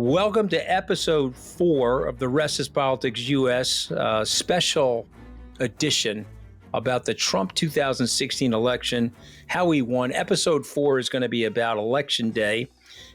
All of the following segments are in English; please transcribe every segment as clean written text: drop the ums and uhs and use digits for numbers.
Welcome to episode 4 of the Rest is Politics US special edition about the Trump 2016 election, how he won. Episode 4 is going to be about Election Day.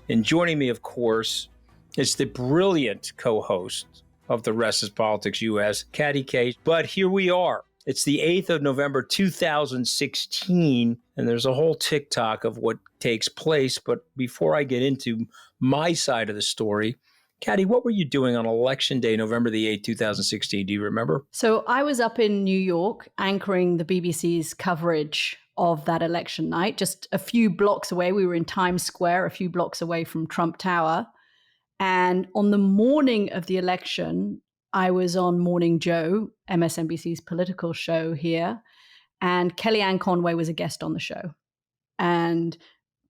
And joining me, of course, is the brilliant co-host of the Rest is Politics US, Katty K. But here we are. It's the 8th of November, 2016, and there's a whole TikTok of what takes place. But before I get into my side of the story, Katty, what were you doing on Election Day, November the 8th, 2016? Do you remember? So I was up in New York anchoring the BBC's coverage of that election night, just a few blocks away. We were in Times Square, a few blocks away from Trump Tower. And on the morning of the election, I was on Morning Joe, MSNBC's political show here, and Kellyanne Conway was a guest on the show. And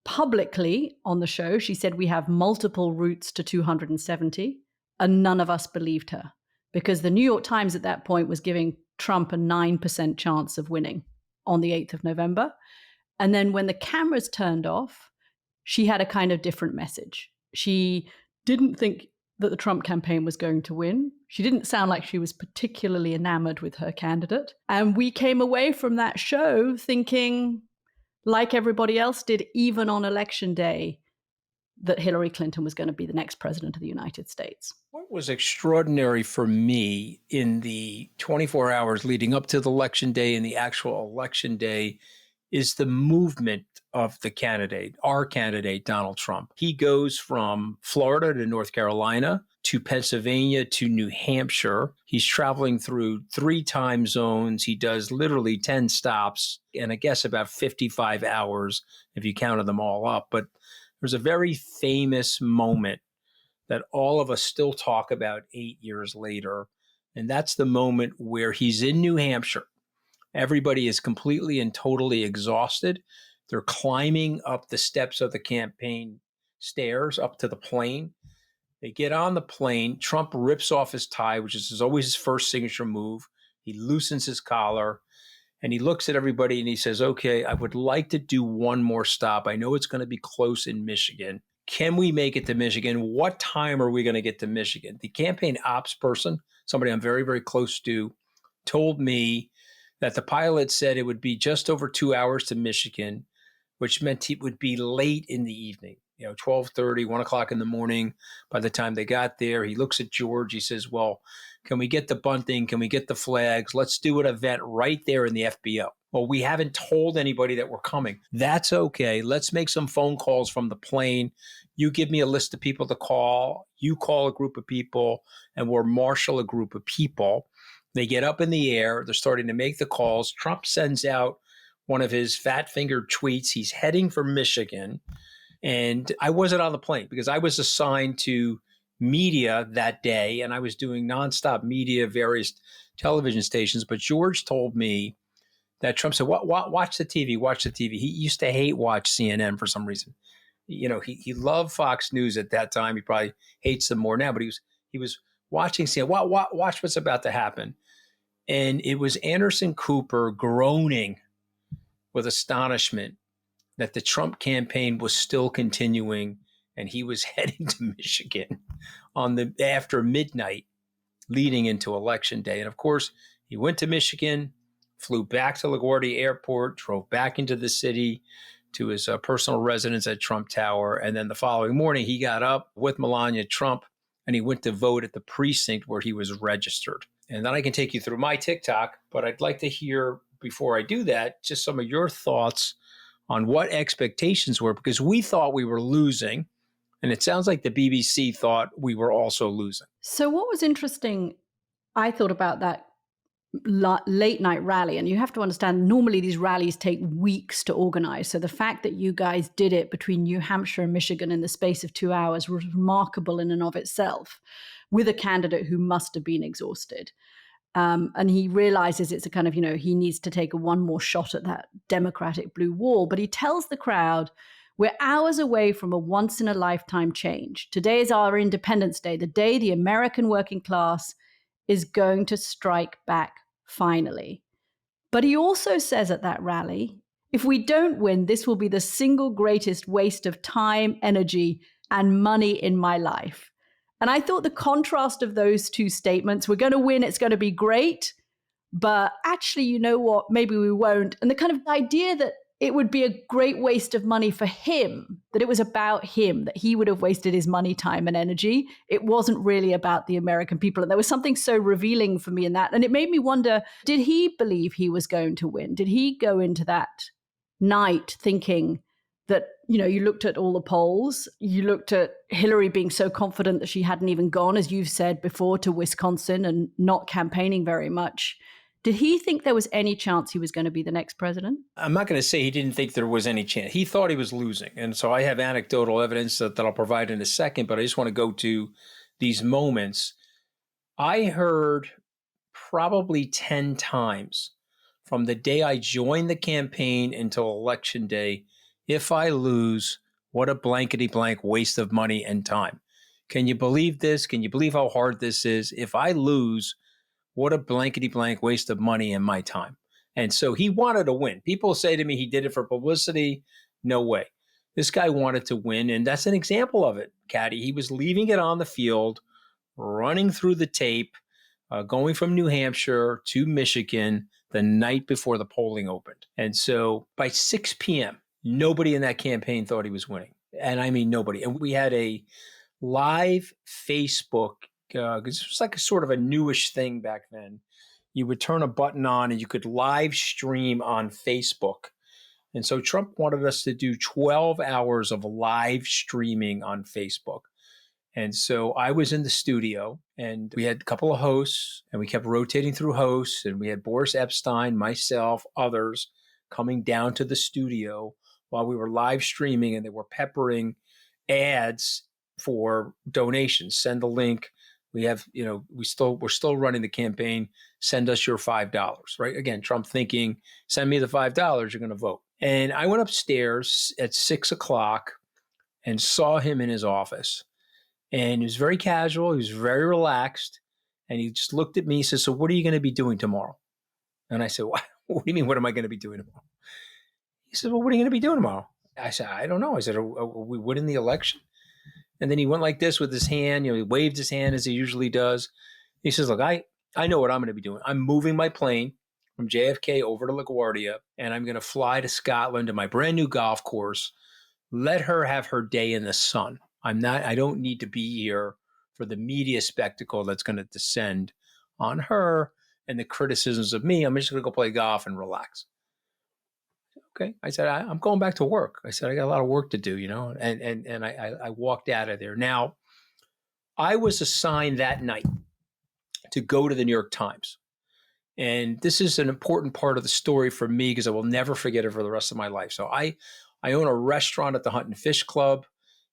publicly on the show, she said we have multiple routes to 270, and none of us believed her because the New York Times at that point was giving Trump a 9% chance of winning on the 8th of November. And then when the cameras turned off, she had a kind of different message. She didn't think that the Trump campaign was going to win. She didn't sound like she was particularly enamored with her candidate. And we came away from that show thinking, like everybody else did, even on Election Day, that Hillary Clinton was going to be the next president of the United States. What was extraordinary for me in the 24 hours leading up to the Election Day and the actual Election Day is the movement of the candidate, our candidate, Donald Trump. He goes from Florida to North Carolina to Pennsylvania to New Hampshire. He's traveling through 3 time zones. He does literally 10 stops and I guess about 55 hours if you counted them all up. But there's a very famous moment that all of us still talk about 8 years later. And that's the moment where he's in New Hampshire. Everybody is completely and totally exhausted. They're climbing up the steps of the campaign stairs up to the plane. They get on the plane. Trump rips off his tie, which is always his first signature move. He loosens his collar and he looks at everybody and he says, okay, I would like to do one more stop. I know it's going to be close in Michigan. Can we make it to Michigan? What time are we going to get to Michigan? The campaign ops person, somebody I'm very, very close to, told me that the pilot said it would be just over 2 hours to Michigan, which meant it would be late in the evening, 12:30, 1 o'clock in the morning. By the time they got there, he looks at George. He says, well, can we get the bunting? Can we get the flags? Let's do an event right there in the FBO. Well, we haven't told anybody that we're coming. That's okay. Let's make some phone calls from the plane. You give me a list of people to call. You call a group of people, and we'll marshal a group of people. They get up in the air. They're starting to make the calls. Trump sends out one of his fat-fingered tweets. He's heading for Michigan. And I wasn't on the plane because I was assigned to media that day, and I was doing nonstop media, various television stations. But George told me that Trump said, watch the TV, watch the TV. He used to hate watch CNN for some reason. He loved Fox News at that time. He probably hates them more now, but he was watching CNN. Watch what's about to happen. And it was Anderson Cooper groaning with astonishment that the Trump campaign was still continuing and he was heading to Michigan after midnight leading into Election Day. And of course, he went to Michigan, flew back to LaGuardia Airport, drove back into the city to his personal residence at Trump Tower. And then the following morning, he got up with Melania Trump and he went to vote at the precinct where he was registered. And then I can take you through my TikTok, but I'd like to hear, before I do that, just some of your thoughts on what expectations were, because we thought we were losing, and it sounds like the BBC thought we were also losing. So what was interesting, I thought about that late night rally, and you have to understand, normally these rallies take weeks to organize. So the fact that you guys did it between New Hampshire and Michigan in the space of 2 hours was remarkable in and of itself, with a candidate who must have been exhausted. And he realizes it's a kind of, he needs to take one more shot at that Democratic blue wall. But he tells the crowd, we're hours away from a once-in-a-lifetime change. Today is our Independence Day, the day the American working class is going to strike back finally. But he also says at that rally, if we don't win, this will be the single greatest waste of time, energy, and money in my life. And I thought the contrast of those two statements, we're going to win, it's going to be great, but actually, you know what, maybe we won't. And the kind of idea that it would be a great waste of money for him, that it was about him, that he would have wasted his money, time, and energy. It wasn't really about the American people. And there was something so revealing for me in that. And it made me wonder, did he believe he was going to win? Did he go into that night thinking that, you know, you looked at all the polls, you looked at Hillary being so confident that she hadn't even gone, as you've said before, to Wisconsin and not campaigning very much. Did he think there was any chance he was going to be the next president? I'm not going to say he didn't think there was any chance. He thought he was losing. And so I have anecdotal evidence that I'll provide in a second, but I just want to go to these moments. I heard probably 10 times from the day I joined the campaign until election day, if I lose, what a blankety blank waste of money and time. Can you believe this? Can you believe how hard this is? If I lose, what a blankety blank waste of money and my time. And so he wanted to win. People say to me he did it for publicity. No way. This guy wanted to win. And that's an example of it, Katty. He was leaving it on the field, running through the tape, going from New Hampshire to Michigan the night before the polling opened. And so by 6 p.m., nobody in that campaign thought he was winning. And I mean, nobody. And we had a live Facebook, because it was like a sort of a newish thing back then. You would turn a button on and you could live stream on Facebook. And so Trump wanted us to do 12 hours of live streaming on Facebook. And so I was in the studio and we had a couple of hosts and we kept rotating through hosts, and we had Boris Epstein, myself, others coming down to the studio while we were live streaming, and they were peppering ads for donations. Send the link. We have, we're still running the campaign. Send us your $5, right? Again, Trump thinking, send me the $5, you're going to vote. And I went upstairs at 6 o'clock and saw him in his office. And he was very casual. He was very relaxed. And he just looked at me and said, so what are you going to be doing tomorrow? And I said, what do you mean, what am I going to be doing tomorrow? He said, well, what are you going to be doing tomorrow? I said, I don't know. I said, are we winning the election? And then he went like this with his hand. He waved his hand as he usually does. He says, look, I know what I'm going to be doing. I'm moving my plane from JFK over to LaGuardia, and I'm going to fly to Scotland to my brand new golf course. Let her have her day in the sun. I don't need to be here for the media spectacle that's going to descend on her and the criticisms of me. I'm just going to go play golf and relax. Okay. I said, I'm going back to work. I said, I got a lot of work to do, and I walked out of there. Now, I was assigned that night to go to the New York Times. And this is an important part of the story for me because I will never forget it for the rest of my life. So I own a restaurant at the Hunt and Fish Club.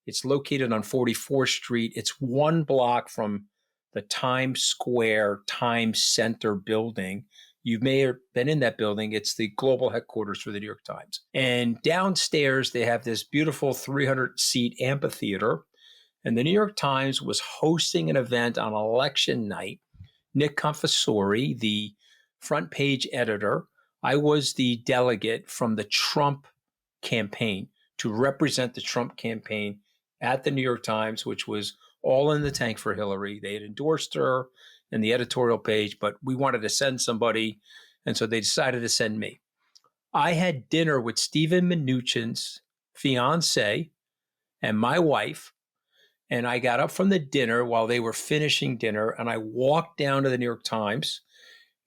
It's located on 44th Street. It's one block from the Times Square Times Center building. You may have been in that building. It's the global headquarters for the New York Times. And downstairs, they have this beautiful 300-seat amphitheater. And the New York Times was hosting an event on election night. Nick Confessori, the front page editor, I was the delegate from the Trump campaign to represent the Trump campaign at the New York Times, which was all in the tank for Hillary. They had endorsed her in the editorial page, but we wanted to send somebody, and so they decided to send me. I had dinner with Stephen Mnuchin's fiance and my wife, and I got up from the dinner while they were finishing dinner, and I walked down to the New York Times,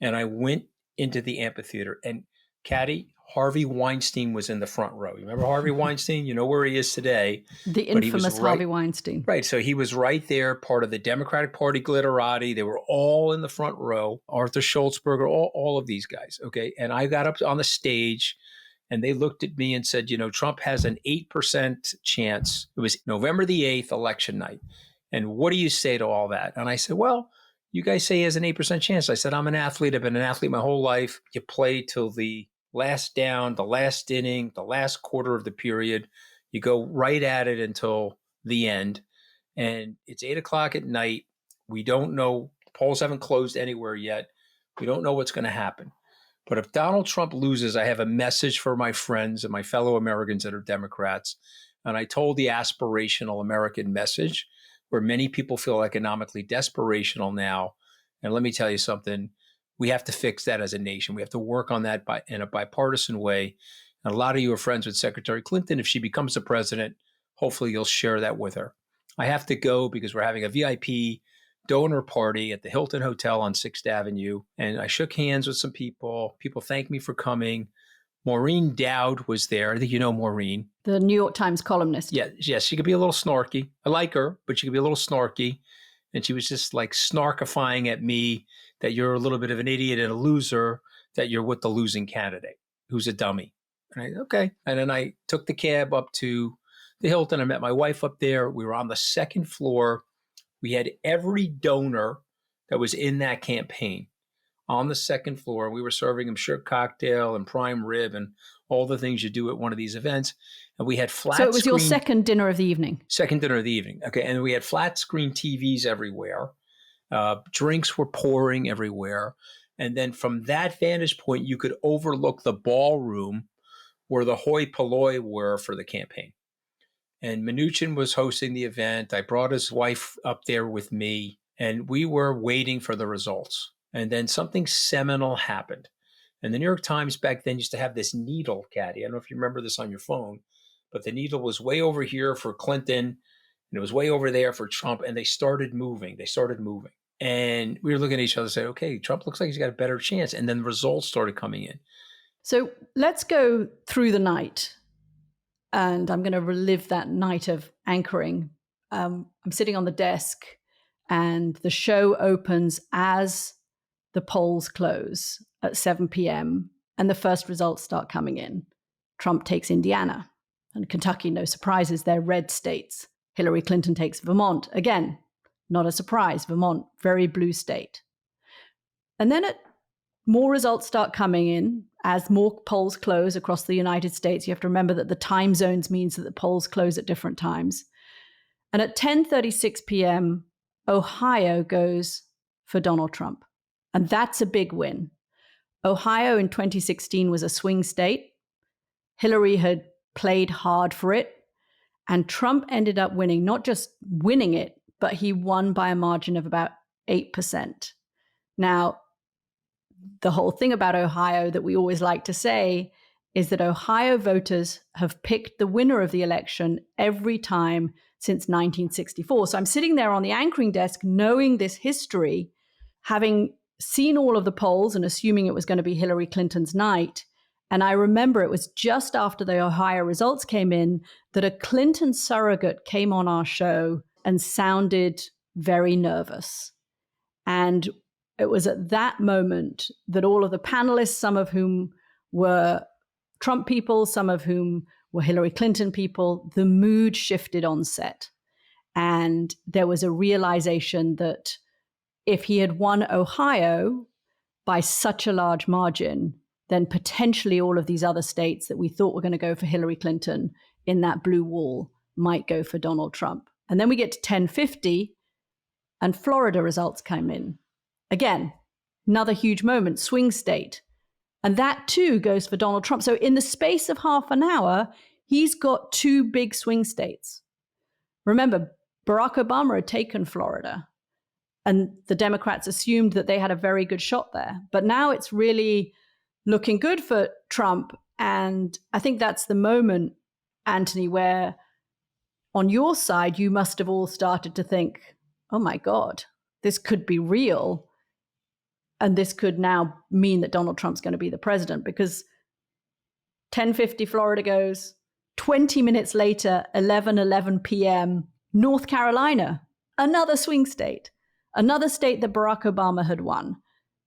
and I went into the amphitheater. And Katty, Harvey Weinstein was in the front row. You remember Harvey Weinstein? You know where he is today. The infamous Harvey Weinstein. Right. So he was right there, part of the Democratic Party glitterati. They were all in the front row. Arthur Schultzberger, all of these guys. Okay. And I got up on the stage and they looked at me and said, Trump has an 8% chance. It was November the 8th, election night. And what do you say to all that? And I said, well, you guys say he has an 8% chance. I said, I'm an athlete. I've been an athlete my whole life. You play till the last down, the last inning, the last quarter of the period. You go right at it until the end. And it's 8 o'clock at night. We don't know. Polls haven't closed anywhere yet. We don't know what's going to happen. But if Donald Trump loses, I have a message for my friends and my fellow Americans that are Democrats. And I told the aspirational American message, where many people feel economically desperational now. And let me tell you something, we have to fix that as a nation. We have to work on that in a bipartisan way. And a lot of you are friends with Secretary Clinton. If she becomes the president, hopefully you'll share that with her. I have to go because we're having a VIP donor party at the Hilton Hotel on 6th Avenue. And I shook hands with some people. People thanked me for coming. Maureen Dowd was there. I think you know Maureen. The New York Times columnist. Yeah, yes, she could be a little snarky. I like her, but she could be a little snarky. And she was just like snarkifying at me that you're a little bit of an idiot and a loser, that you're with the losing candidate who's a dummy. And okay. And then I took the cab up to the Hilton. I met my wife up there. We were on the second floor. We had every donor that was in that campaign on the second floor. We were serving them shrimp cocktail and prime rib and all the things you do at one of these events. And we had flat So it was your second dinner of the evening? Second dinner of the evening. Okay. And we had flat screen TVs everywhere. Drinks were pouring everywhere. And then from that vantage point, you could overlook the ballroom where the hoi polloi were for the campaign. And Mnuchin was hosting the event. I brought his wife up there with me, and we were waiting for the results. And then something seminal happened. And the New York Times back then used to have this needle, Katty. I don't know if you remember this on your phone, but the needle was way over here for Clinton, and it was way over there for Trump. And they started moving. And we were looking at each other and saying, okay, Trump looks like he's got a better chance. And then the results started coming in. So let's go through the night. And I'm going to relive that night of anchoring. I'm sitting on the desk, and the show opens as the polls close at 7 p.m. and the first results start coming in. Trump takes Indiana, and Kentucky, no surprises, they're red states. Hillary Clinton takes Vermont. Again, not a surprise. Vermont, very blue state. And then more results start coming in as more polls close across the United States. You have to remember that the time zones means that the polls close at different times. And at 10:36 p.m., Ohio goes for Donald Trump. And that's a big win. Ohio in 2016 was a swing state. Hillary had played hard for it. And Trump ended up winning, not just winning it, but he won by a margin of about 8%. Now, the whole thing about Ohio that we always like to say is that Ohio voters have picked the winner of the election every time since 1964. So I'm sitting there on the anchoring desk knowing this history, having seen all of the polls and assuming it was going to be Hillary Clinton's night. And I remember it was just after the Ohio results came in that a Clinton surrogate came on our show and sounded very nervous. And it was at that moment that all of the panelists, some of whom were Trump people, some of whom were Hillary Clinton people, the mood shifted on set. And there was a realization that if he had won Ohio by such a large margin, then potentially all of these other states that we thought were going to go for Hillary Clinton in that blue wall might go for Donald Trump. And then we get to 10:50 and Florida results came in. Again, another huge moment, swing state. And that too goes for Donald Trump. So in the space of half an hour, he's got two big swing states. Remember, Barack Obama had taken Florida, and the Democrats assumed that they had a very good shot there. But now it's really looking good for Trump. And I think that's the moment, Anthony, where on your side, you must have all started to think, oh my God, this could be real. And this could now mean that Donald Trump's going to be the president, because 10:50 Florida goes, 20 minutes later, 11:11 p.m., North Carolina, another swing state, another state that Barack Obama had won,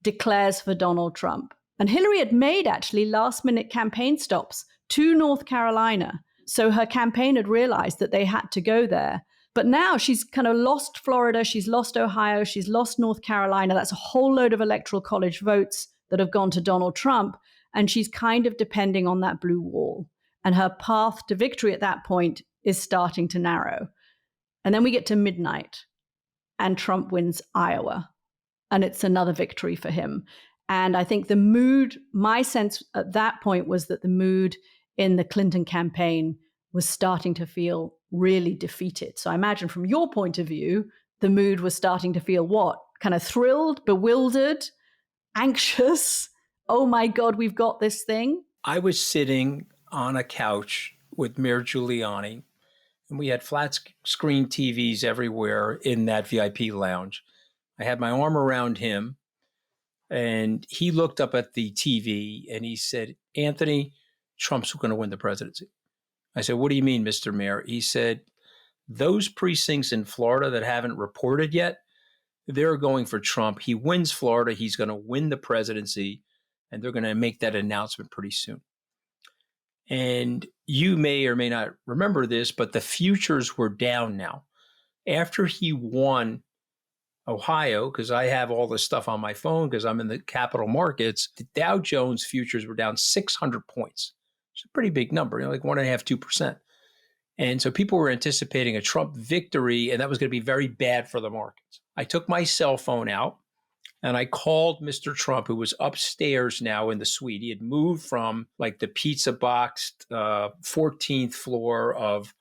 declares for Donald Trump. And Hillary had made actually last-minute campaign stops to North Carolina. So her campaign had realized that they had to go there. But now she's kind of lost Florida, she's lost Ohio, she's lost North Carolina. That's a whole load of electoral college votes that have gone to Donald Trump. And she's kind of depending on that blue wall. And her path to victory at that point is starting to narrow. And then we get to midnight and Trump wins Iowa. And it's another victory for him. And I think the mood, my sense at that point was that the mood in the Clinton campaign was starting to feel really defeated. So I imagine from your point of view, the mood was starting to feel what? Kind of thrilled, bewildered, anxious. Oh my God, we've got this thing. I was sitting on a couch with Mayor Giuliani, and we had flat screen TVs everywhere in that VIP lounge. I had my arm around him, and he looked up at the TV and he said, Anthony, Trump's going to win the presidency. I said, what do you mean, Mr. Mayor? He said, those precincts in Florida that haven't reported yet, they're going for Trump. He wins Florida. He's going to win the presidency, and they're going to make that announcement pretty soon. And you may or may not remember this, but the futures were down now. After he won Ohio, because I have all this stuff on my phone because I'm in the capital markets, the Dow Jones futures were down 600 points. It's a pretty big number, like 1.5%, 2%. And so people were anticipating a Trump victory, and that was going to be very bad for the markets. I took my cell phone out and I called Mr. Trump, who was upstairs now in the suite. He had moved from like the pizza boxed 14th floor of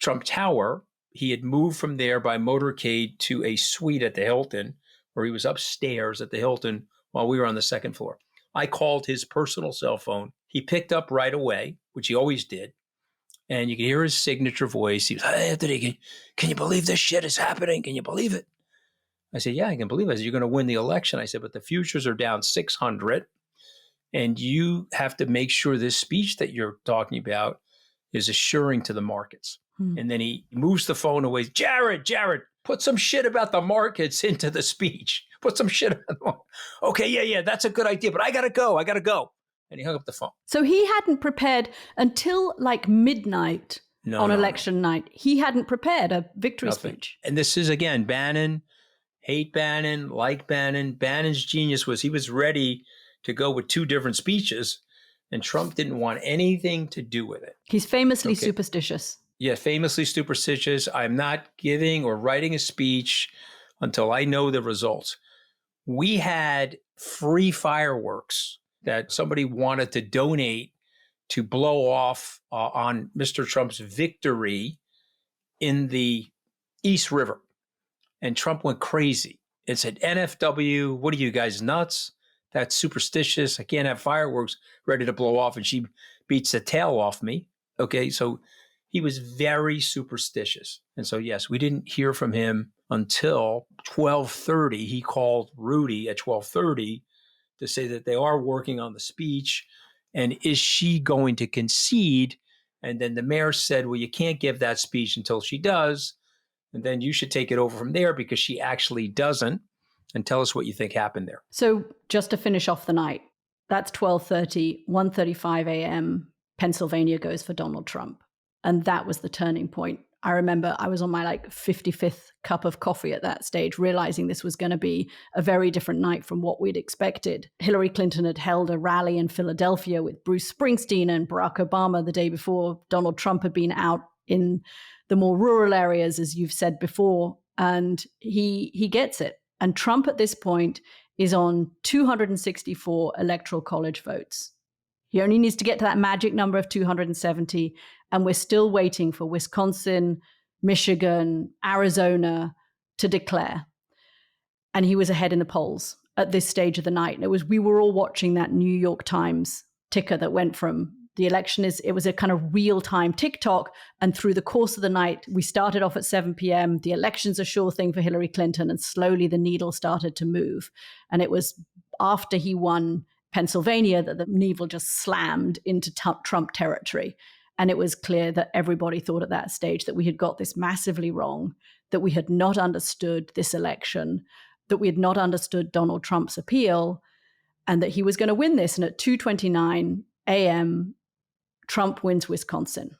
Trump Tower. He had moved from there by motorcade to a suite at the Hilton, where he was upstairs at the Hilton while we were on the second floor. I called his personal cell phone. He picked up right away, which he always did. And you could hear his signature voice. He was, hey, Anthony, can you believe this shit is happening? Can you believe it? I said, yeah, I can believe it. I said, you're going to win the election. I said, but the futures are down 600. And you have to make sure this speech that you're talking about is assuring to the markets. And then he moves the phone away. Jared, put some shit about the markets into the speech. Put some shit about the markets. Okay, yeah, that's a good idea, but I got to go. And he hung up the phone. So he hadn't prepared until like midnight on election night. He hadn't prepared a victory speech. And this is, again, Bannon, hate Bannon, like Bannon. Bannon's genius was he was ready to go with two different speeches, and Trump didn't want anything to do with it. He's famously superstitious. Yeah, famously superstitious. I'm not giving or writing a speech until I know the results. We had free fireworks that somebody wanted to donate to blow off on Mr. Trump's victory in the East River. And Trump went crazy and said, NFW, what are you guys, nuts? That's superstitious. I can't have fireworks ready to blow off. And she beats the tail off me. Okay, so he was very superstitious. And so, yes, we didn't hear from him until 12:30. He called Rudy at 12:30 to say that they are working on the speech. And is she going to concede? And then the mayor said, well, you can't give that speech until she does. And then you should take it over from there because she actually doesn't. And tell us what you think happened there. So just to finish off the night, that's 12:30, 1:35 a.m. Pennsylvania goes for Donald Trump. And that was the turning point. I remember I was on my like 55th cup of coffee at that stage, realizing this was going to be a very different night from what we'd expected. Hillary Clinton had held a rally in Philadelphia with Bruce Springsteen and Barack Obama the day before. Donald Trump had been out in the more rural areas, as you've said before, and he gets it. And Trump at this point is on 264 electoral college votes. He only needs to get to that magic number of 270, and we're still waiting for Wisconsin, Michigan, Arizona to declare. And he was ahead in the polls at this stage of the night. And we were all watching that New York Times ticker that went from the election it was a kind of real-time TikTok. And through the course of the night, we started off at 7 p.m. The election's a sure thing for Hillary Clinton, and slowly the needle started to move. And it was after he won Pennsylvania that the needle just slammed into Trump territory. And it was clear that everybody thought at that stage that we had got this massively wrong, that we had not understood this election, that we had not understood Donald Trump's appeal, and that he was going to win this. And at 2:29 a.m., Trump wins Wisconsin.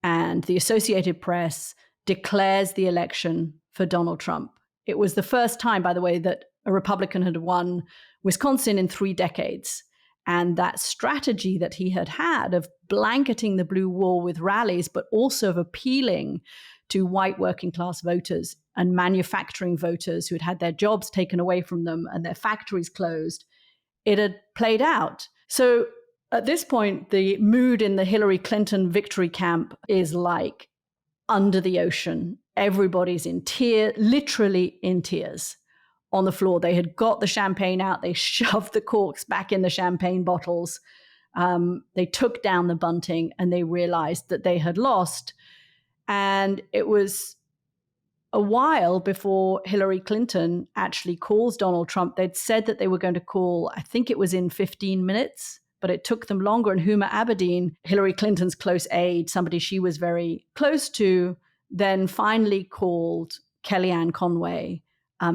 And the Associated Press declares the election for Donald Trump. It was the first time, by the way, that a Republican had won Wisconsin in 3 decades. And that strategy that he had of blanketing the blue wall with rallies, but also of appealing to white working class voters and manufacturing voters who had had their jobs taken away from them and their factories closed, it had played out. So at this point, the mood in the Hillary Clinton victory camp is like, under the ocean. Everybody's in tears, literally in tears on the floor. They had got the champagne out. They shoved the corks back in the champagne bottles. They took down the bunting and they realized that they had lost. And it was a while before Hillary Clinton actually calls Donald Trump. They'd said that they were going to call, I think it was in 15 minutes, but it took them longer. And Huma Abedin, Hillary Clinton's close aide, somebody she was very close to, then finally called Kellyanne Conway,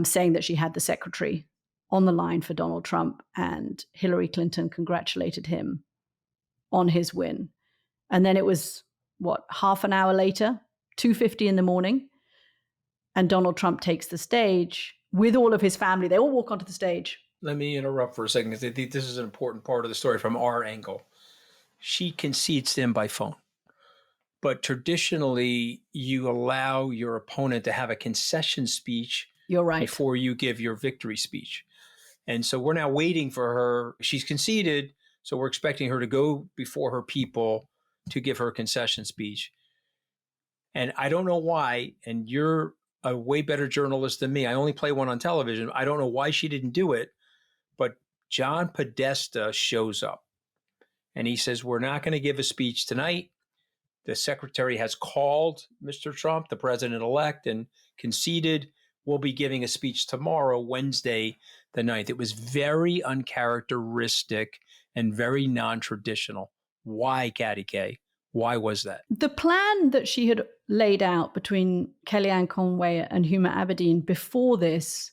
saying that she had the secretary on the line for Donald Trump. And Hillary Clinton congratulated him on his win. And then it was, half an hour later, 2:50 in the morning, and Donald Trump takes the stage with all of his family. They all walk onto the stage. Let me interrupt for a second because I think this is an important part of the story from our angle. She concedes to him by phone. But traditionally, you allow your opponent to have a concession speech. You're right. Before you give your victory speech. And so we're now waiting for her. She's conceded, so we're expecting her to go before her people to give her concession speech. And I don't know why, and you're a way better journalist than me. I only play one on television. I don't know why she didn't do it, but John Podesta shows up and he says, we're not going to give a speech tonight. The secretary has called Mr. Trump, the president-elect, and conceded we'll be giving a speech tomorrow, Wednesday, the 9th. It was very uncharacteristic and very non-traditional. Why, Katty K? Why was that? The plan that she had laid out between Kellyanne Conway and Huma Abedin before this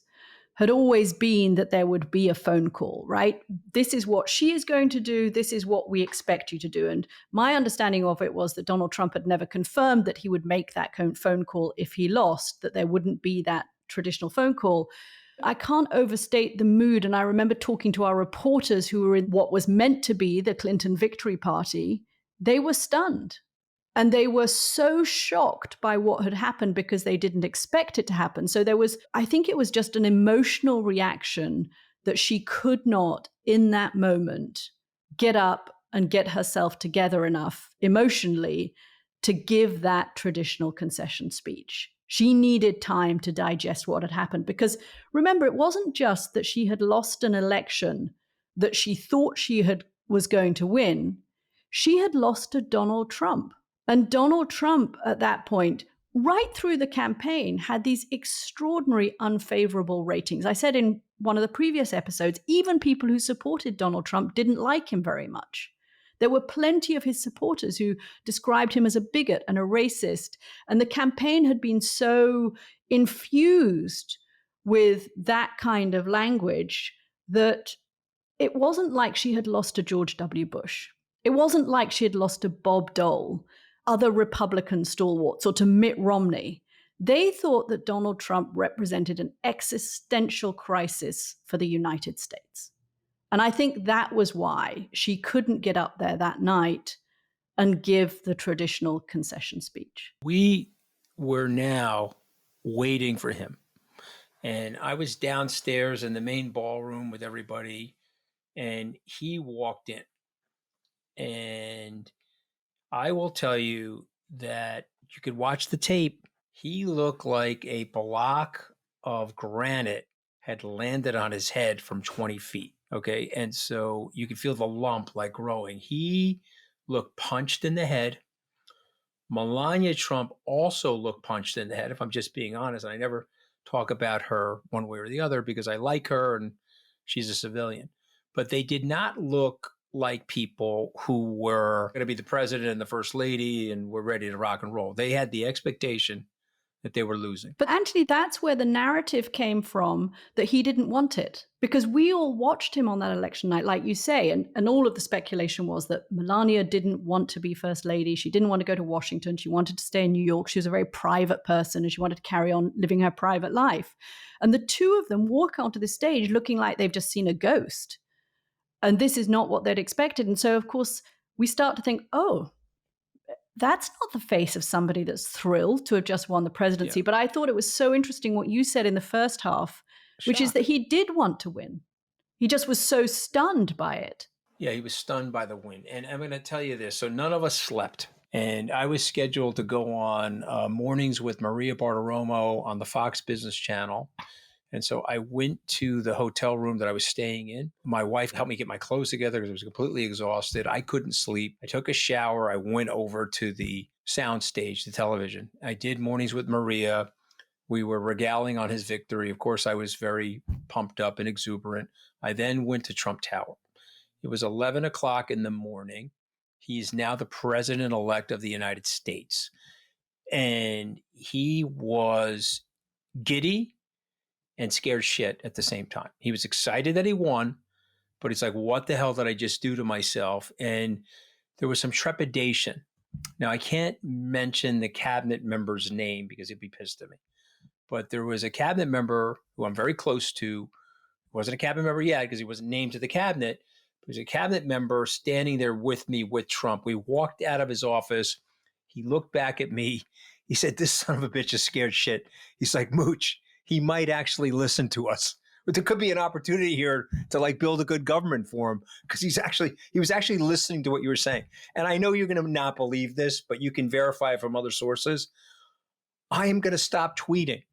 had always been that there would be a phone call, right? This is what she is going to do. This is what we expect you to do. And my understanding of it was that Donald Trump had never confirmed that he would make that phone call if he lost, that there wouldn't be that traditional phone call. I can't overstate the mood. And I remember talking to our reporters who were in what was meant to be the Clinton victory party. They were stunned. And they were so shocked by what had happened because they didn't expect it to happen. So I think it was just an emotional reaction that she could not, in that moment, get up and get herself together enough emotionally to give that traditional concession speech. She needed time to digest what had happened. Because remember, it wasn't just that she had lost an election that she thought she was going to win. She had lost to Donald Trump. And Donald Trump, at that point, right through the campaign, had these extraordinary unfavorable ratings. I said in one of the previous episodes, even people who supported Donald Trump didn't like him very much. There were plenty of his supporters who described him as a bigot and a racist. And the campaign had been so infused with that kind of language that it wasn't like she had lost to George W. Bush. It wasn't like she had lost to Bob Dole, other Republican stalwarts, or to Mitt Romney. They thought that Donald Trump represented an existential crisis for the United States. And I think that was why she couldn't get up there that night and give the traditional concession speech. We were now waiting for him. And I was downstairs in the main ballroom with everybody, and he walked in. And I will tell you that you could watch the tape. He looked like a block of granite had landed on his head from 20 feet. Okay. And so you could feel the lump like growing. He looked punched in the head. Melania Trump also looked punched in the head, if I'm just being honest. And I never talk about her one way or the other because I like her and she's a civilian. But they did not look like people who were going to be the president and the first lady and were ready to rock and roll. They had the expectation that they were losing. But Anthony, that's where the narrative came from, that he didn't want it. Because we all watched him on that election night, like you say, and all of the speculation was that Melania didn't want to be first lady. She didn't want to go to Washington. She wanted to stay in New York. She was a very private person and she wanted to carry on living her private life. And the two of them walk onto the stage looking like they've just seen a ghost. And this is not what they'd expected. And so, of course, we start to think, oh, that's not the face of somebody that's thrilled to have just won the presidency. Yeah. But I thought it was so interesting what you said in the first half, which is that he did want to win. He just was so stunned by it. Yeah, he was stunned by the win. And I'm going to tell you this. So none of us slept. And I was scheduled to go on Mornings with Maria Bartiromo on the Fox Business Channel. And so I went to the hotel room that I was staying in. My wife helped me get my clothes together because I was completely exhausted. I couldn't sleep. I took a shower. I went over to the sound stage, the television. I did Mornings with Maria. We were regaling on his victory. Of course, I was very pumped up and exuberant. I then went to Trump Tower. It was 11 o'clock in the morning. He is now the president-elect of the United States. And he was giddy and scared shit at the same time. He was excited that he won, but it's like, what the hell did I just do to myself? And there was some trepidation. Now, I can't mention the cabinet member's name because he'd be pissed at me. But there was a cabinet member who I'm very close to. He wasn't a cabinet member yet because he wasn't named to the cabinet. He was a cabinet member standing there with me with Trump. We walked out of his office. He looked back at me. He said, "This son of a bitch is scared shit." He's like, "Mooch, he might actually listen to us. But there could be an opportunity here to like build a good government for him because he was actually listening to what you were saying." And I know you're going to not believe this, but you can verify it from other sources. I am going to stop tweeting.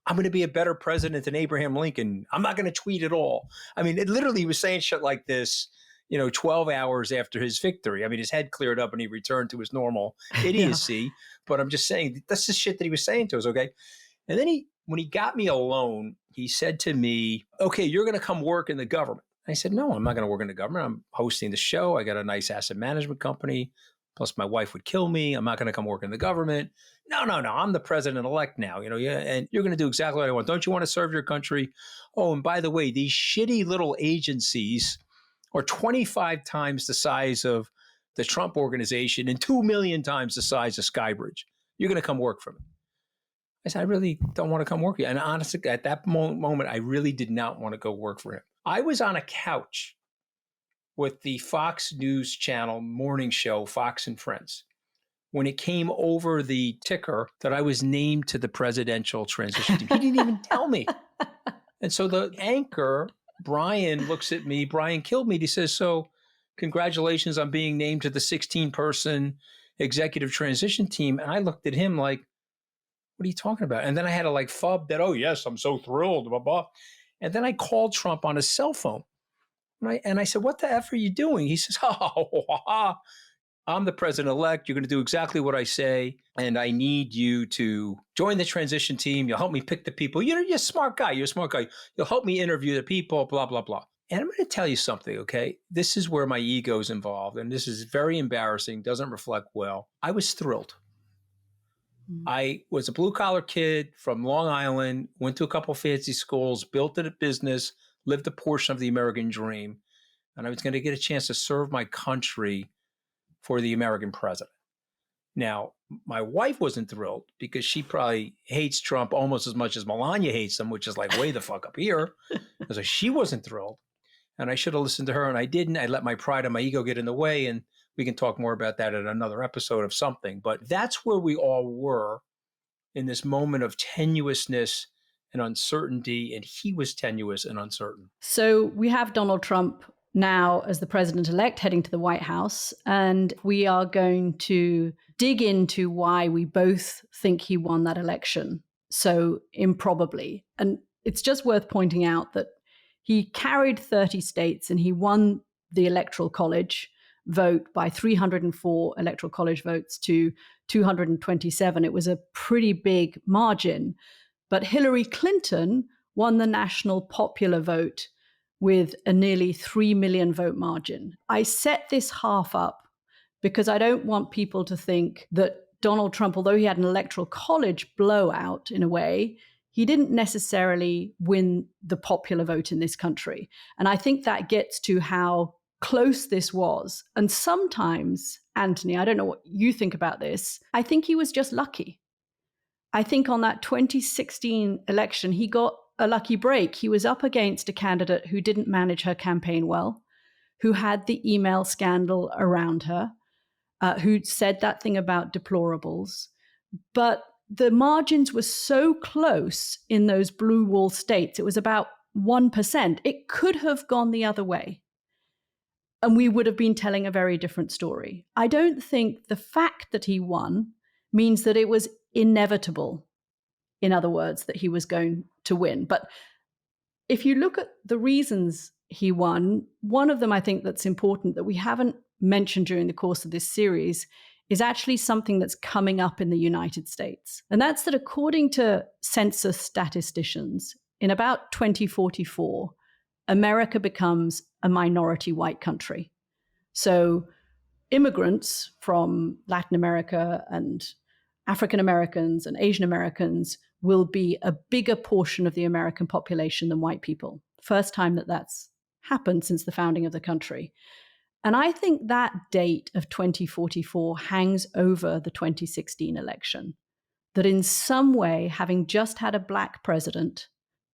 I'm going to be a better president than Abraham Lincoln. I'm not going to tweet at all. I mean, it literally was saying shit like this, 12 hours after his victory. I mean, his head cleared up and he returned to his normal idiocy. Yeah. But I'm just saying, that's the shit that he was saying to us, okay? And then when he got me alone, he said to me, "Okay, you're going to come work in the government." I said, "No, I'm not going to work in the government. I'm hosting the show. I got a nice asset management company. Plus, my wife would kill me. I'm not going to come work in the government." No. I'm the president-elect now, and you're going to do exactly what I want. Don't you want to serve your country? Oh, and by the way, these shitty little agencies are 25 times the size of the Trump organization and 2 million times the size of Skybridge. You're going to come work for me. I said, "I really don't want to come work here." And honestly, at that moment, I really did not want to go work for him. I was on a couch with the Fox News Channel morning show, Fox and Friends, when it came over the ticker that I was named to the presidential transition team. He didn't even tell me. And so the anchor, Brian, looks at me. Brian killed me. He says, "So congratulations on being named to the 16-person executive transition team." And I looked at him like, "What are you talking about?" And then I had to like fub that, "Oh, yes, I'm so thrilled, blah, blah." And then I called Trump on his cell phone. And I said, "What the F are you doing?" He says, "Oh, I'm the president-elect. You're going to do exactly what I say. And I need you to join the transition team. You'll help me pick the people. You're a smart guy. You're a smart guy. You'll help me interview the people, blah, blah, blah." And I'm going to tell you something, okay? This is where my ego is involved. And this is very embarrassing, doesn't reflect well. I was thrilled. I was a blue-collar kid from Long Island, went to a couple of fancy schools, built a business, lived a portion of the American dream, and I was going to get a chance to serve my country for the American president. Now, my wife wasn't thrilled because she probably hates Trump almost as much as Melania hates him, which is like way the fuck up here. So she wasn't thrilled, and I should have listened to her, and I didn't. I let my pride and my ego get in the way, and we can talk more about that in another episode of something. But that's where we all were in this moment of tenuousness and uncertainty, and he was tenuous and uncertain. So we have Donald Trump now as the president-elect heading to the White House, and we are going to dig into why we both think he won that election so improbably. And it's just worth pointing out that he carried 30 states and he won the Electoral College vote by 304 Electoral College votes to 227. It was a pretty big margin. But Hillary Clinton won the national popular vote with a nearly 3 million vote margin. I set this half up because I don't want people to think that Donald Trump, although he had an Electoral College blowout in a way, he didn't necessarily win the popular vote in this country. And I think that gets to how close this was. And sometimes, Anthony, I don't know what you think about this, I think he was just lucky. I think on that 2016 election, he got a lucky break. He was up against a candidate who didn't manage her campaign well, who had the email scandal around her, who said that thing about deplorables. But the margins were so close in those blue wall states. It was about 1%. It could have gone the other way. and we would have been telling a very different story. I don't think the fact that he won means that it was inevitable, in other words, that he was going to win. But if you look at the reasons he won, one of them I think that's important that we haven't mentioned during the course of this series is actually something that's coming up in the United States. And that's that according to census statisticians, in about 2044, America becomes a minority white country. So immigrants from Latin America and African Americans and Asian Americans will be a bigger portion of the American population than white people. First time that that's happened since the founding of the country. And I think that date of 2044 hangs over the 2016 election. That in some way, having just had a black president,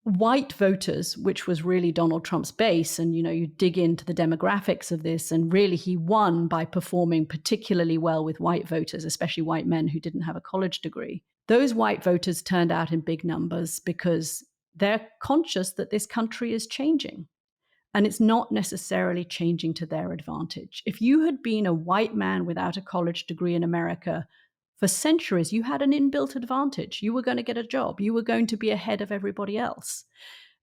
white voters, which was really Donald Trump's base, and you dig into the demographics of this, and really he won by performing particularly well with white voters, especially white men who didn't have a college degree. Those white voters turned out in big numbers because they're conscious that this country is changing. And it's not necessarily changing to their advantage. If you had been a white man without a college degree in America for centuries, you had an inbuilt advantage. You were going to get a job. You were going to be ahead of everybody else.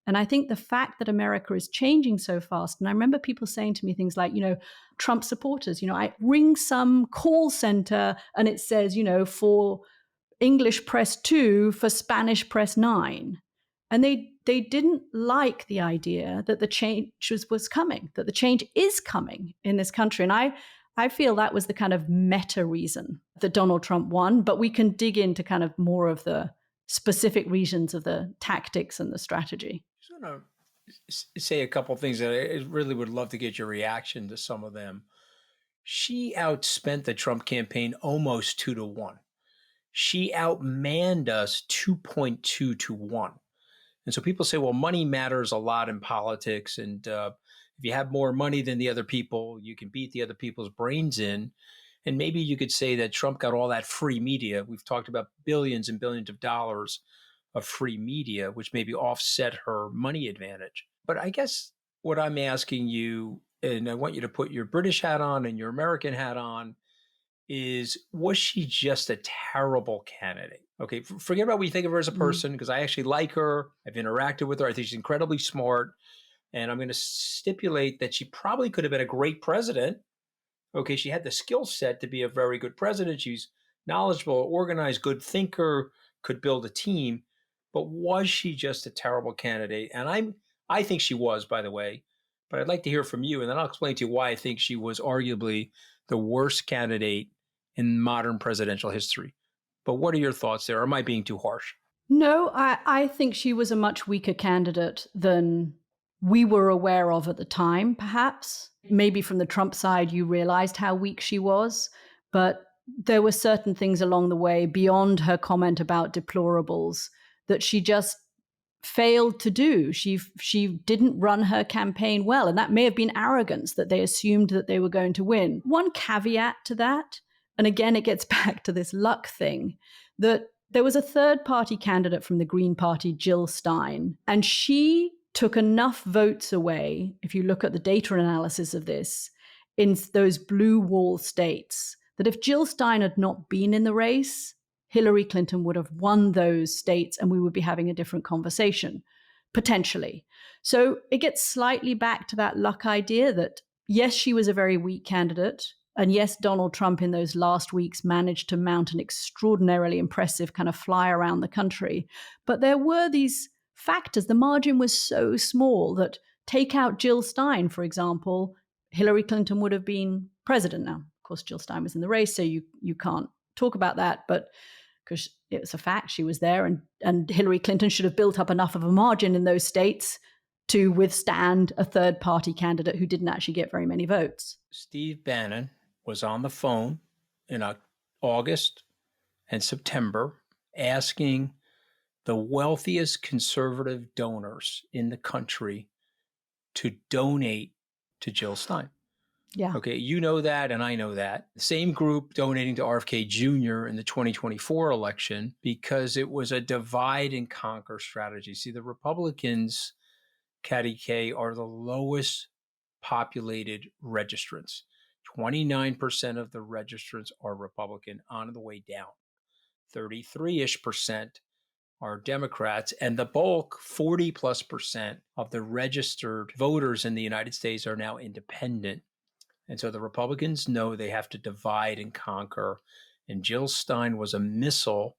And I think the fact that America is changing so fast, and I remember people saying to me things like, Trump supporters, I ring some call center and it says, for English press 2, for Spanish press 9. And they didn't like the idea that the change was coming, that the change is coming in this country. And I feel that was the kind of meta reason that Donald Trump won. But we can dig into kind of more of the specific reasons of the tactics and the strategy. I just want to say a couple of things that I really would love to get your reaction to some of them. She outspent the Trump campaign almost 2-1. She outmanned us 2.2 to 1. And so people say, well, money matters a lot in politics. And if you have more money than the other people, you can beat the other people's brains in. And maybe you could say that Trump got all that free media. We've talked about billions and billions of dollars of free media, which maybe offset her money advantage. But I guess what I'm asking you, and I want you to put your British hat on and your American hat on, is was she just a terrible candidate? Okay, forget about what you think of her as a person, because I actually like her. I've interacted with her. I think she's incredibly smart. And I'm going to stipulate that she probably could have been a great president. Okay, she had the skill set to be a very good president. She's knowledgeable, organized, good thinker, could build a team. But was she just a terrible candidate? And I think she was, by the way. But I'd like to hear from you, and then I'll explain to you why I think she was arguably the worst candidate in modern presidential history. But what are your thoughts there? Or am I being too harsh? No, I think she was a much weaker candidate than we were aware of at the time, perhaps. Maybe from the Trump side, you realized how weak she was. But there were certain things along the way beyond her comment about deplorables that she just failed to do. She didn't run her campaign well. And that may have been arrogance, that they assumed that they were going to win. One caveat to that, and again, it gets back to this luck thing, that there was a third-party candidate from the Green Party, Jill Stein, and she took enough votes away, if you look at the data analysis of this, in those blue wall states, that if Jill Stein had not been in the race, Hillary Clinton would have won those states and we would be having a different conversation, potentially. So it gets slightly back to that luck idea that, yes, she was a very weak candidate. And yes, Donald Trump in those last weeks managed to mount an extraordinarily impressive kind of fly around the country. But there were these factors. The margin was so small that, take out Jill Stein, for example, Hillary Clinton would have been president now. Of course, Jill Stein was in the race, so you can't talk about that. But because it's a fact, she was there, and Hillary Clinton should have built up enough of a margin in those states to withstand a third-party candidate who didn't actually get very many votes. Steve Bannon was on the phone in August and September asking the wealthiest conservative donors in the country to donate to Jill Stein. Yeah. Okay, you know that, and I know that. The same group donating to RFK Jr. in the 2024 election because it was a divide and conquer strategy. See, the Republicans, Katty K, are the lowest populated registrants. 29% of the registrants are Republican on the way down. 33-ish% are Democrats, and the bulk, 40+% of the registered voters in the United States are now independent. And so the Republicans know they have to divide and conquer. And Jill Stein was a missile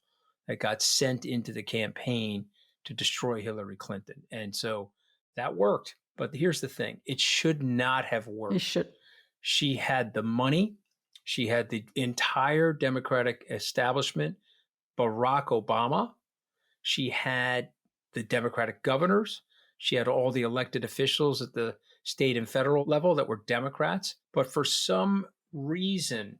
that got sent into the campaign to destroy Hillary Clinton. And so that worked. But here's the thing. It should not have worked. It should. She had the money. She had the entire Democratic establishment, Barack Obama. She had the Democratic governors. She had all the elected officials at the state and federal level that were Democrats. But for some reason,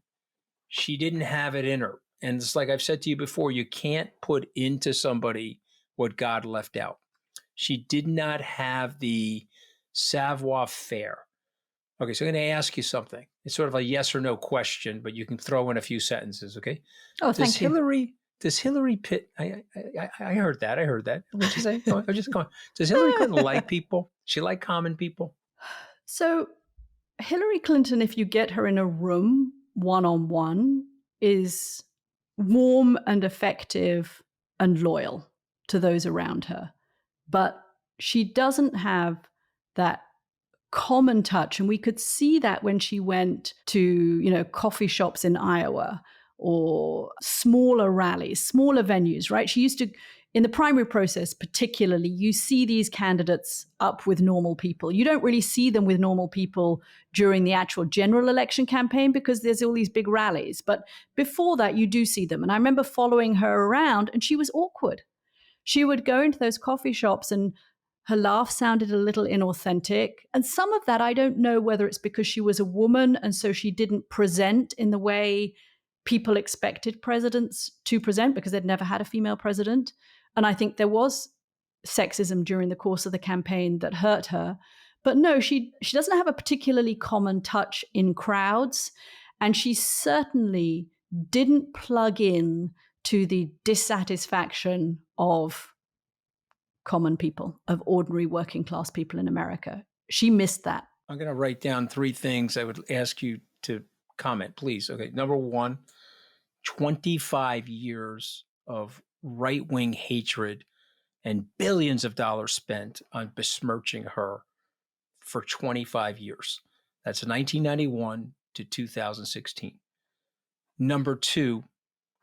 she didn't have it in her. And it's like I've said to you before, you can't put into somebody what God left out. She did not have the savoir-faire. Okay, so I'm going to ask you something. It's sort of a yes or no question, but you can throw in a few sentences, okay? Oh, thank you. Does Hillary Pitt, I heard that. What'd you say? I'm just going. Does Hillary Clinton like people? She like common people? So Hillary Clinton, if you get her in a room one-on-one, is warm and effective and loyal to those around her. But she doesn't have that common touch. And we could see that when she went to, coffee shops in Iowa or smaller rallies, smaller venues, right? She used to, in the primary process particularly, you see these candidates up with normal people. You don't really see them with normal people during the actual general election campaign because there's all these big rallies. But before that, you do see them. And I remember following her around and she was awkward. She would go into those coffee shops and her laugh sounded a little inauthentic. And some of that, I don't know whether it's because she was a woman and so she didn't present in the way people expected presidents to present because they'd never had a female president. And I think there was sexism during the course of the campaign that hurt her. But no, she doesn't have a particularly common touch in crowds. And she certainly didn't plug in to the dissatisfaction of common people, of ordinary working class people in America. She missed that. I'm going to write down 3 things I would ask you to comment, please. Okay. Number 1, 25 years of right-wing hatred and billions of dollars spent on besmirching her for 25 years. That's 1991 to 2016. Number 2,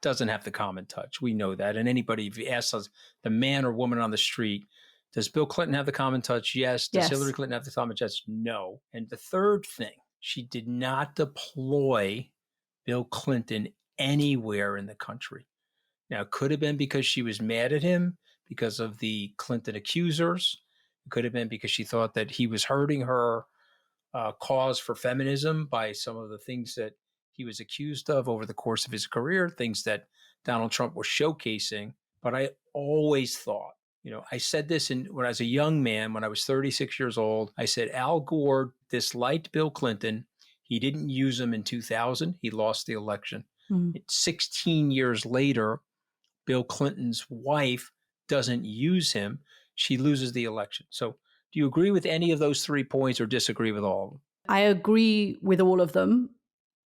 doesn't have the common touch. We know that. And anybody, if you ask us, the man or woman on the street, does Bill Clinton have the common touch? Yes. Does Hillary Clinton have the common touch? No. And the third thing, she did not deploy Bill Clinton anywhere in the country. Now, it could have been because she was mad at him because of the Clinton accusers. It could have been because she thought that he was hurting her cause for feminism by some of the things that he was accused of over the course of his career, things that Donald Trump was showcasing. But I always thought, I said this when I was a young man, when I was 36 years old, I said, Al Gore disliked Bill Clinton. He didn't use him in 2000. He lost the election. 16 years later, Bill Clinton's wife doesn't use him. She loses the election. So do you agree with any of those 3 points or disagree with all of them? I agree with all of them.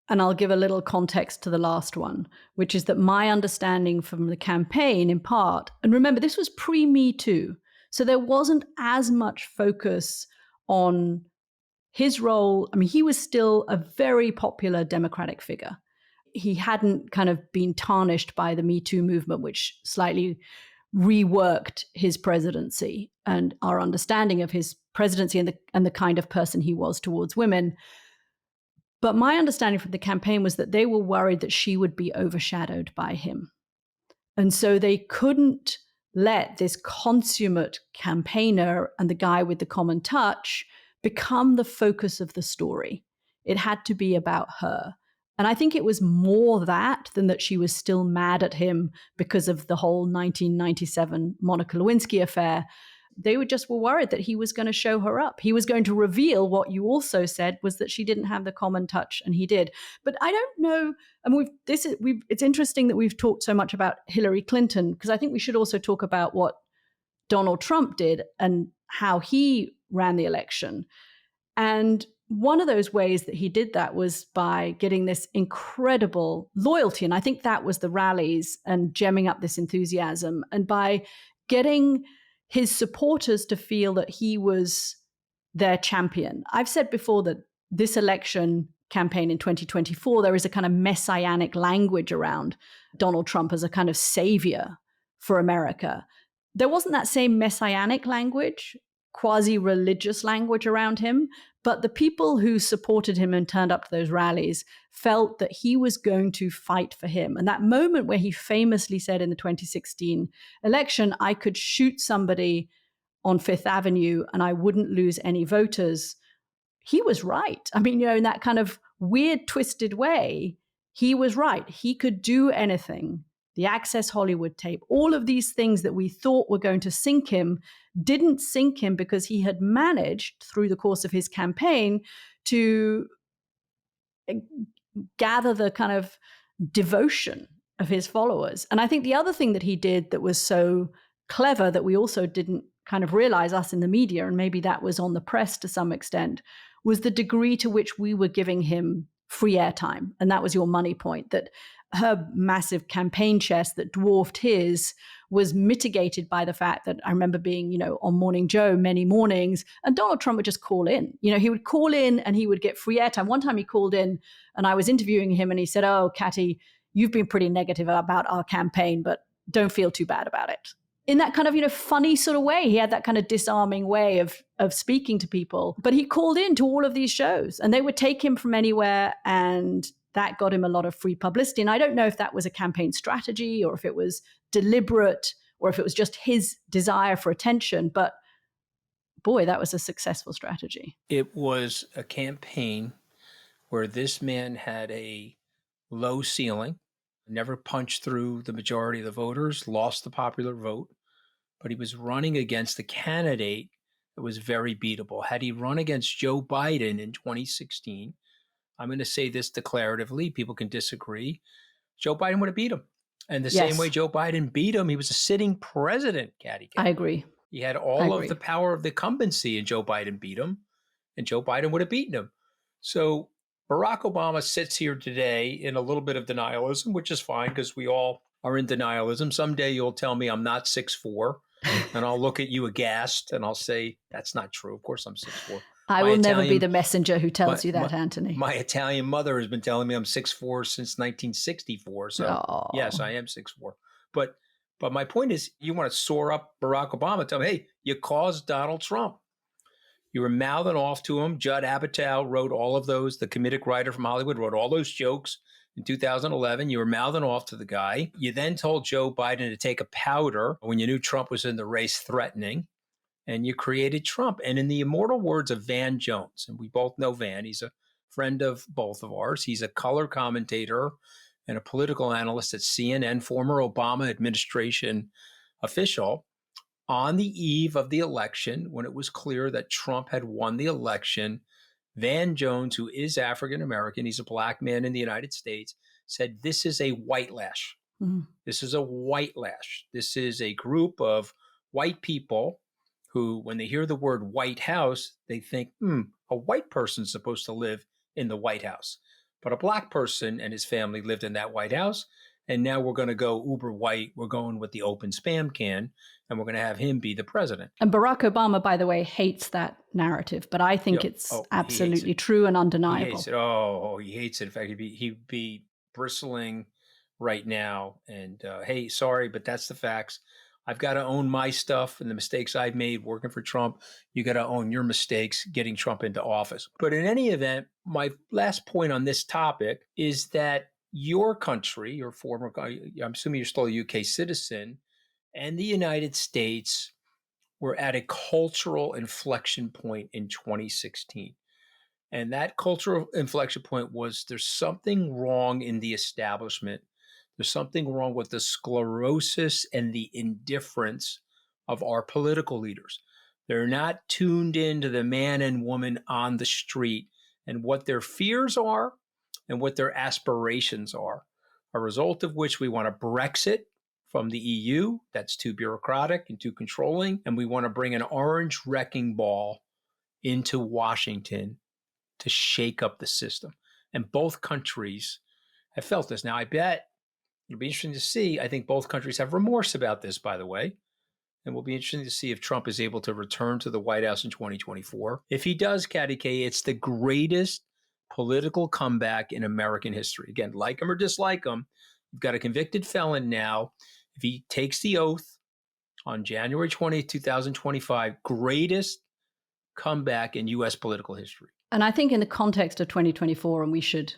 And I'll give a little context to the last one, which is that my understanding from the campaign in part, and remember, this was pre-Me Too, so there wasn't as much focus on his role. I mean, he was still a very popular Democratic figure. He hadn't kind of been tarnished by the Me Too movement, which slightly reworked his presidency and our understanding of his presidency and the kind of person he was towards women. But my understanding from the campaign was that they were worried that she would be overshadowed by him. And so they couldn't let this consummate campaigner and the guy with the common touch become the focus of the story. It had to be about her. And I think it was more that than that she was still mad at him because of the whole 1997 Monica Lewinsky affair. They were worried that he was going to show her up. He was going to reveal what you also said was that she didn't have the common touch, and he did. But I don't know. And it's interesting that we've talked so much about Hillary Clinton, because I think we should also talk about what Donald Trump did and how he ran the election. And one of those ways that he did that was by getting this incredible loyalty. And I think that was the rallies and gemming up this enthusiasm, and by getting his supporters to feel that he was their champion. I've said before that this election campaign in 2024, there is a kind of messianic language around Donald Trump as a kind of savior for America. There wasn't that same messianic language, quasi-religious language around him, but the people who supported him and turned up to those rallies felt that he was going to fight for him. And that moment where he famously said in the 2016 election, I could shoot somebody on Fifth Avenue and I wouldn't lose any voters, he was right. I mean, in that kind of weird, twisted way, he was right. He could do anything. The Access Hollywood tape, all of these things that we thought were going to sink him didn't sink him, because he had managed through the course of his campaign to gather the kind of devotion of his followers. And I think the other thing that he did that was so clever that we also didn't kind of realize, us in the media, and maybe that was on the press to some extent, was the degree to which we were giving him free airtime. And that was your money point, that her massive campaign chest that dwarfed his was mitigated by the fact that I remember being, on Morning Joe many mornings, and Donald Trump would just call in. He would call in and he would get free airtime. One time he called in and I was interviewing him and he said, "Oh, Katty, you've been pretty negative about our campaign, but don't feel too bad about it." In that kind of, funny sort of way. He had that kind of disarming way of speaking to people. But he called in to all of these shows and they would take him from anywhere, and that got him a lot of free publicity. And I don't know if that was a campaign strategy or if it was deliberate or if it was just his desire for attention. But boy, that was a successful strategy. It was a campaign where this man had a low ceiling, never punched through the majority of the voters, lost the popular vote, but he was running against a candidate that was very beatable. Had he run against Joe Biden in 2016, I'm going to say this declaratively, people can disagree, Joe Biden would have beat him. And the same way Joe Biden beat him, he was a sitting president, Katty. I agree. He had all of the power of the incumbency, and Joe Biden beat him, and Joe Biden would have beaten him. So Barack Obama sits here today in a little bit of denialism, which is fine because we all are in denialism. Someday you'll tell me I'm not 6'4", and I'll look at you aghast and I'll say, that's not true. Of course I'm 6'4". I will never be the messenger who tells you that, Anthony. My Italian mother has been telling me I'm 6'4" since 1964. So yes, I am 6'4". But my point is, you want to soar up Barack Obama, tell him, hey, you caused Donald Trump. You were mouthing off to him. Judd Apatow wrote all of those. The comedic writer from Hollywood wrote all those jokes in 2011. You were mouthing off to the guy. You then told Joe Biden to take a powder when you knew Trump was in the race threatening, and you created Trump. And in the immortal words of Van Jones, and we both know Van, he's a friend of both of ours. He's a color commentator and a political analyst at CNN, former Obama administration official. On the eve of the election, when it was clear that Trump had won the election, Van Jones, who is African-American, he's a black man in the United States, said, this is a white lash. Mm-hmm. This is a white lash. This is a group of white people who, when they hear the word White House, they think, a white person's supposed to live in the White House. But a black person and his family lived in that White House. And now we're going to go uber white. We're going with the open spam can, and we're going to have him be the president. And Barack Obama, by the way, hates that narrative, but I think it's absolutely true and undeniable. He hates it. He hates it. In fact, he'd be bristling right now. And hey, sorry, but that's the facts. I've got to own my stuff and the mistakes I've made working for Trump. You got to own your mistakes getting Trump into office. But in any event, my last point on this topic is that your country, your former, I'm assuming you're still a UK citizen, and the United States were at a cultural inflection point in 2016. And that cultural inflection point was, there's something wrong in the establishment. There's something wrong with the sclerosis and the indifference of our political leaders. They're not tuned into the man and woman on the street and what their fears are and what their aspirations are, a result of which we want to Brexit from the EU. That's too bureaucratic and too controlling. And we want to bring an orange wrecking ball into Washington to shake up the system. And both countries have felt this. Now, I bet it'll be interesting to see. I think both countries have remorse about this, by the way. And we'll be interesting to see if Trump is able to return to the White House in 2024. If he does, Katty K, it's the greatest political comeback in American history. Again, like him or dislike him, you've got a convicted felon now. If he takes the oath on January 20th, 2025, greatest comeback in U.S. political history. And I think in the context of 2024, and we should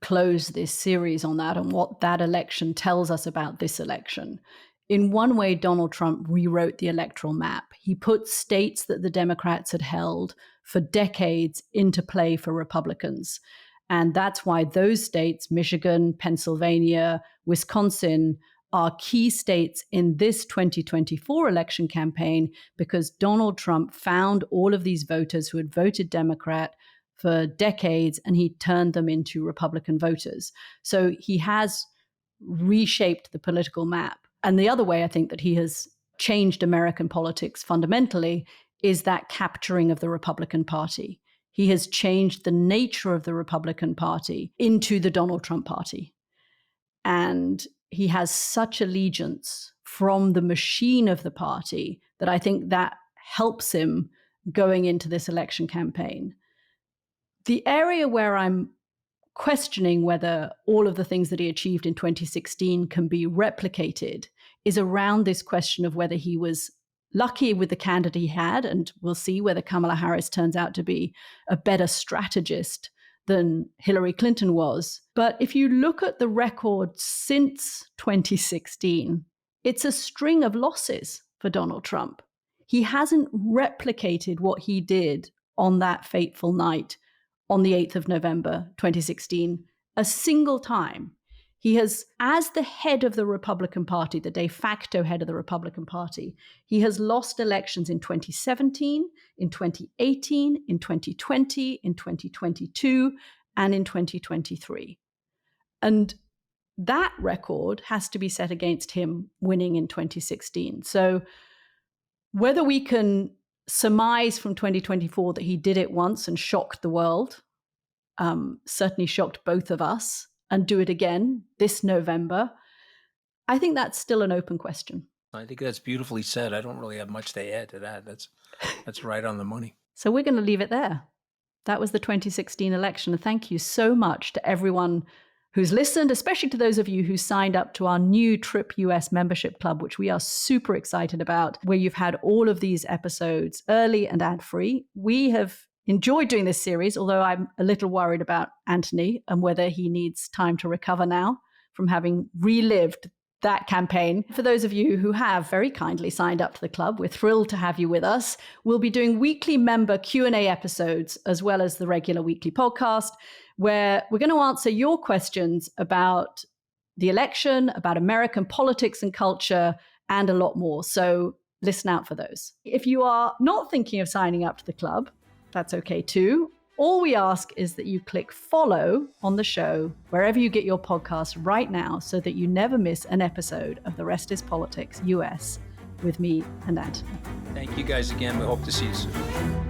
close this series on that and what that election tells us about this election. In one way, Donald Trump rewrote the electoral map. He put states that the Democrats had held for decades into play for Republicans. And that's why those states, Michigan, Pennsylvania, Wisconsin, are key states in this 2024 election campaign, because Donald Trump found all of these voters who had voted Democrat for decades, and he turned them into Republican voters. So he has reshaped the political map. And the other way I think that he has changed American politics fundamentally is that capturing of the Republican Party. He has changed the nature of the Republican Party into the Donald Trump Party. And he has such allegiance from the machine of the party that I think that helps him going into this election campaign. The area where I'm questioning whether all of the things that he achieved in 2016 can be replicated is around this question of whether he was lucky with the candidate he had, and we'll see whether Kamala Harris turns out to be a better strategist than Hillary Clinton was. But if you look at the record since 2016, it's a string of losses for Donald Trump. He hasn't replicated what he did on that fateful night on the 8th of November, 2016, a single time. He has, as the head of the Republican Party, the de facto head of the Republican Party, he has lost elections in 2017, in 2018, in 2020, in 2022, and in 2023. And that record has to be set against him winning in 2016. So whether we can surmise from 2024 that he did it once and shocked the world, certainly shocked both of us, and do it again this November, I think that's still an open question. I think that's beautifully said. I don't really have much to add to that. That's right on the money. So we're going to leave it there. That was the 2016 election. And thank you so much to everyone who's listened, especially to those of you who signed up to our new Trip US membership club, which we are super excited about, where you've had all of these episodes early and ad-free. We have enjoyed doing this series, although I'm a little worried about Anthony and whether he needs time to recover now from having relived that campaign. For those of you who have very kindly signed up to the club, we're thrilled to have you with us. We'll be doing weekly member Q&A episodes, as well as the regular weekly podcast, where we're going to answer your questions about the election, about American politics and culture, and a lot more. So listen out for those. If you are not thinking of signing up to the club, that's okay too. All we ask is that you click follow on the show wherever you get your podcast right now, so that you never miss an episode of The Rest is Politics US with me and Anthony. Thank you guys again. We hope to see you soon.